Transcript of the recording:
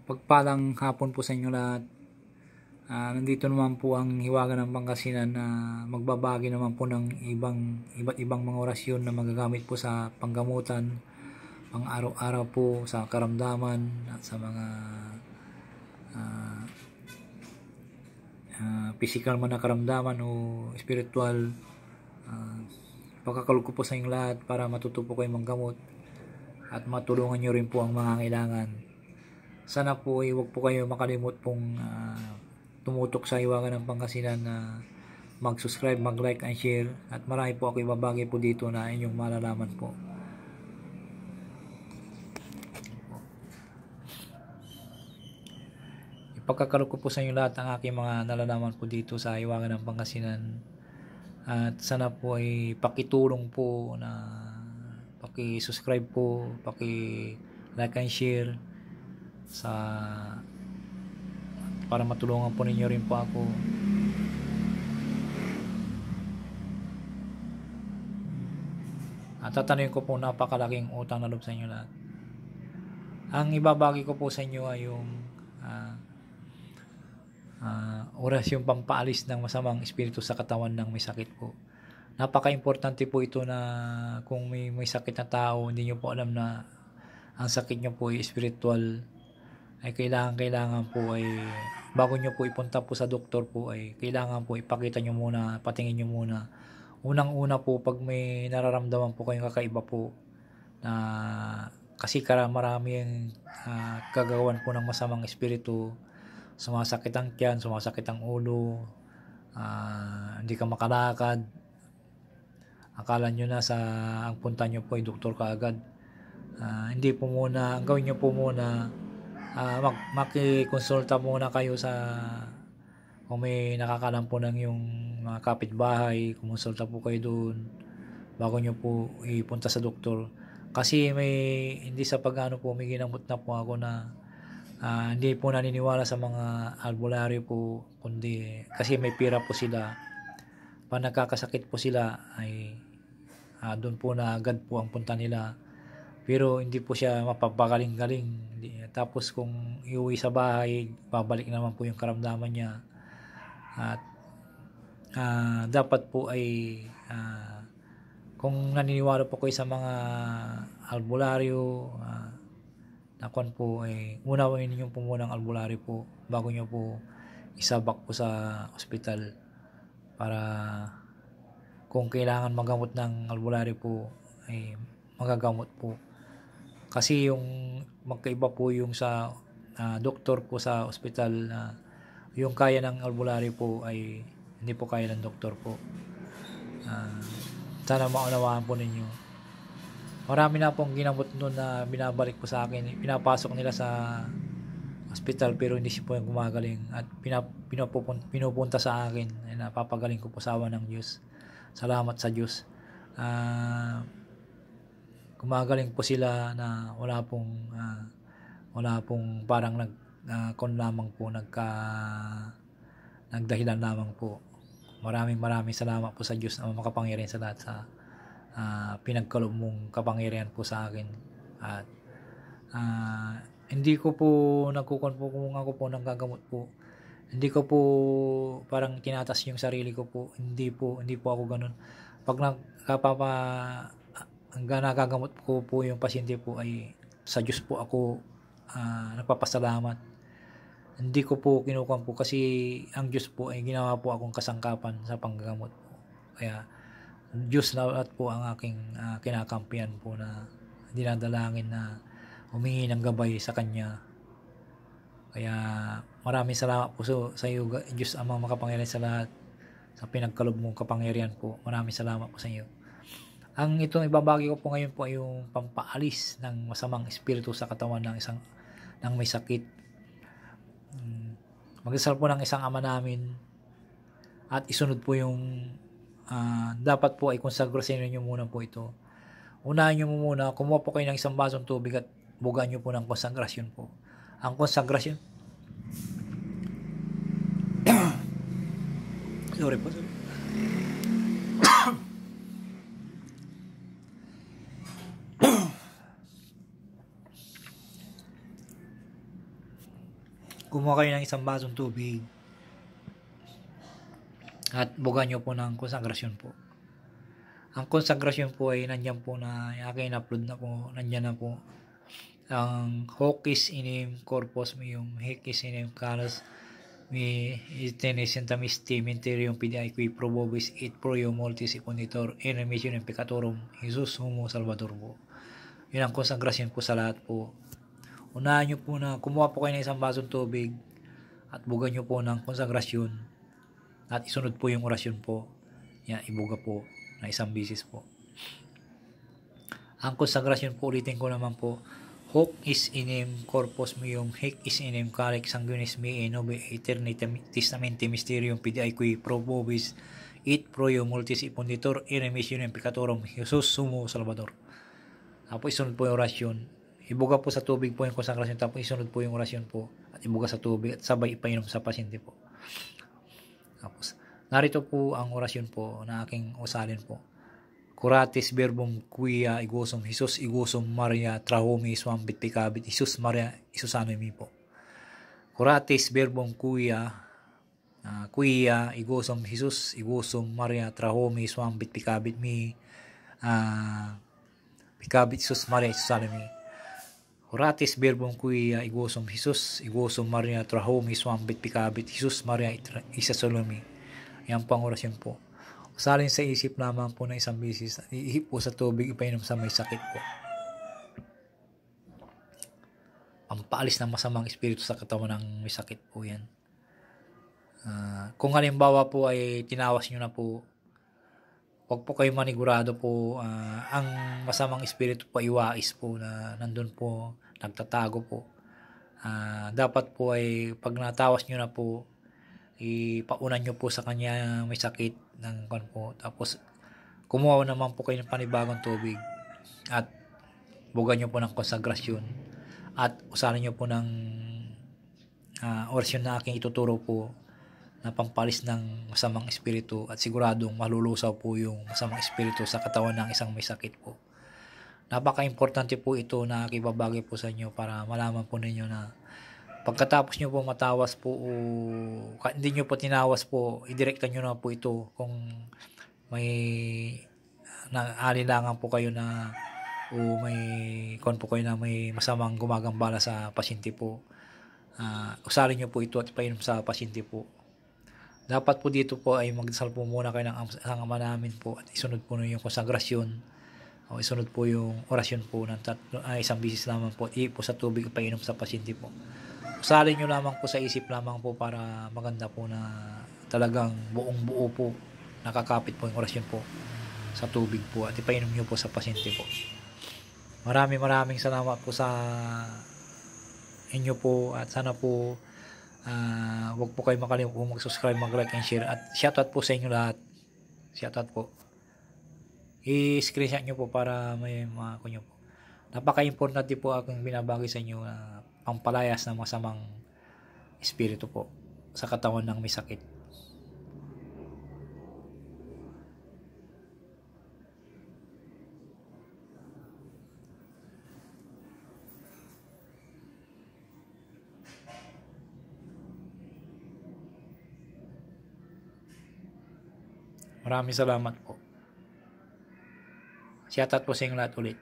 Pagpalang hapon po sa inyo lahat. Nandito naman po ang Hiwaga ng Pangasinan na magbabagi naman po ng iba't ibang mga orasyon na magagamit po sa panggamutan, pang araw-araw po sa karamdaman at sa mga physical man na karamdaman o spiritual. Pagkakalog ko po sa inyo lahat para matuto po kayo manggamot at matulungan nyo rin po ang mga kailangan. Sana po huwag po kayo makalimot pong tumutok sa Hiwaga ng Pangasinan na mag-subscribe, mag-like and share, at marami po ako ibabagi po dito na inyong malalaman po. Ipagkakalog ko po sa inyo lahat ang aking mga nalalaman po dito sa Hiwaga ng Pangasinan, at sana po ay pakitulong po na paki-subscribe po, paki-like and share para matulungan po ninyo rin po ako. At tatanungin ko po napakalaking utang na loob sa inyo lahat. Ang ibabagi ko po sa inyo ay yung orasyon pampaalis ng masamang espiritu sa katawan ng may sakit po. Napaka-importante po ito na kung may sakit na tao, hindi nyo po alam na ang sakit nyo po ay spiritual, ay kailangan po ay bago nyo po ipunta po sa doktor po ay kailangan po ipakita nyo muna, patingin nyo muna. Unang-una po pag may nararamdaman po kayong kakaiba po na kasi marami ang kagawan po ng masamang espiritu, sumasakit ang tiyan, sumasakit ang ulo, hindi ka makalakad, akala nyo na ang punta nyo po ay doktor kaagad. Hindi po muna, ang gawin nyo po muna, makikonsulta muna kayo kung may nakakalam po ng yung mga kapitbahay, kumonsulta po kayo doon bago nyo po ipunta sa doktor. Kasi hindi sa pag-ano po, may ginamot na po ako na hindi po naniniwala sa mga albularyo po, kundi kasi may pira po sila. Pag nagkakasakit po sila ay doon po na agad po ang punta nila, pero hindi po siya mapapagaling-galing. Tapos kung iuwi sa bahay, babalik naman po yung karamdaman niya. At dapat po ay kung naniniwala po kayo sa mga albularyo, nakuan po ay unawin niyo po muna ang albularyo po bago niyo po isabak po sa ospital, para kung kailangan magamot ng albularyo po ay magagamot po. Kasi yung magkaiba po yung sa doktor po sa ospital, yung kaya ng albularyo po ay hindi po kaya ng doktor po. Sana maunawaan po ninyo. Marami na pong ginamot noon na binabalik po sa akin, pinapasok nila sa hospital pero hindi siya po yung gumagaling, at pinupunta sa akin ay napapagaling ko po sa awa ng Diyos. Salamat sa Diyos. Gumagaling po sila na wala pong parang lamang po, nagdahilan lamang po. Maraming salamat po sa Diyos na makapangyarihan sa lahat, sa pinagkaloob mong kapangyarihan po sa akin. At hindi ko po nagkukon po kung ako po nanggagamot po. Hindi ko po parang tinatas yung sarili ko po. Hindi po ako ganun. Pag nagagamot ko po yung pasyente po ay sa Diyos po ako nagpapasalamat. Hindi ko po kinukuha po kasi ang Diyos po ay ginawa po akong kasangkapan sa panggagamot po. Kaya Diyos lahat po ang aking kinakampihan po, na dinadalangin na humingi ng gabay sa Kanya. Kaya maraming salamat po sa iyo, Diyos Amang makapangyarihan sa lahat, sa pinagkaloob mong kapangyarihan po. Maraming salamat po sa iyo. Ang itong ibabagi ko po ngayon po ay yung pampaalis ng masamang espiritu sa katawan ng may sakit. Magdasal po ng isang Ama namin at isunod po yung dapat po ay konsagrasyon niyo muna po ito. Unahin niyo muna, kumuha po kayo ng isang basong tubig at bugaan niyo po ng konsagrasyon po. Ang konsagrasyon sorry po. Kumuha kayo ng isang basong tubig at bugan nyo po ng konsagrasyon po. Ang konsagrasyon po ay nandyan po na aking upload na po, nandyan na po ang hokis inem corpus meum hekis inem calos mi itenesienta misti menterium pidi qui probobis et proio multis iponitor in remission peccatorum Jesus humo Salvador po. Yun ang konsagrasyon po sa lahat po. Unahan nyo po na kumuha po kayo ng isang basong tubig at bugan nyo po ng konsagrasyon at isunod po yung orasyon po. Yan, ibuga po na isang bisis po. Ang konsagrasyon po, ulitin ko naman po, hoc is inem corpus meum hic is inem calyx sanguinis mei nobe aeterni testamenti mysterium pidi qui probobis et proio multis iponditor in remissionem peccatorum Jesus sumo Salvador. Tapos isunod po yung orasyon. Ibuga po sa tubig po yung konsagrasyon, tapos isunod po yung orasyon po at ibuga sa tubig at sabay ipainom sa pasyente po. Tapos narito po ang orasyon po na aking usalin po. Curatis verbum quia igosum Jesus igosum Maria trahomi swambit picabit Jesus Maria isusano mi po. Curatis verbum quia igosum Jesus igosum Maria trahomi swambit picabit mi picabit Jesus Maria isusano mi. Curatis verbum quia igosum Jesus igosum Maria trahomi swambit picabit Jesus Maria isusano mi. Yan pang orasyon po. Usalin sa isip lamang po ng isang bisis. Iihip po sa tubig, ipainom sa may sakit po. Pampaalis ng masamang espiritu sa katawan ng may sakit po yan. Kung halimbawa po ay tinawas nyo na po, huwag po kayo manigurado po. Ang masamang espiritu po iwais po na nandun po, nagtatago po. Dapat po ay pag natawas nyo na po, ipaunan nyo po sa kanya may sakit ng kan po. Tapos kumuha naman po kayo ng panibagong tubig at bugan nyo po ng konsagrasyon at usalan nyo po ng orasyon na aking ituturo po na pampalis ng masamang espiritu at siguradong malulusaw po yung masamang espiritu sa katawan ng isang may sakit po. Napaka-importante po ito na akibabagay po sa inyo para malaman po ninyo na pagkatapos nyo po matawas po o hindi nyo po tinawas po, idirekta nyo na po ito kung may alinlangan po kayo na o may kon po kayo na may masamang gumagambala sa pasyente po. Usalin nyo po ito at ipainom sa pasyente po. Dapat po dito po ay magdasal po muna kayo ng Ama namin po at isunod po yung konsagrasyon o isunod po yung orasyon po ng isang bisis lamang po. Po sa tubig ipainom sa pasyente po. Usalin nyo lamang po sa isip lamang po para maganda po na talagang buong buo po nakakapit po yung orasyon po sa tubig po at ipainom nyo po sa pasyente po. Maraming salamat po sa inyo po at sana po huwag po kayo makalimutan mag-subscribe, mag-like and share at shoutout po sa inyo lahat. Shoutout po. I-screenshot nyo po para may makunyo po. Napaka-importante po akong binabagay sa inyo na pampalayas ng masamang espiritu po sa katawan ng may sakit. Maraming salamat po. Shoutout po sa inyo lahat ulit.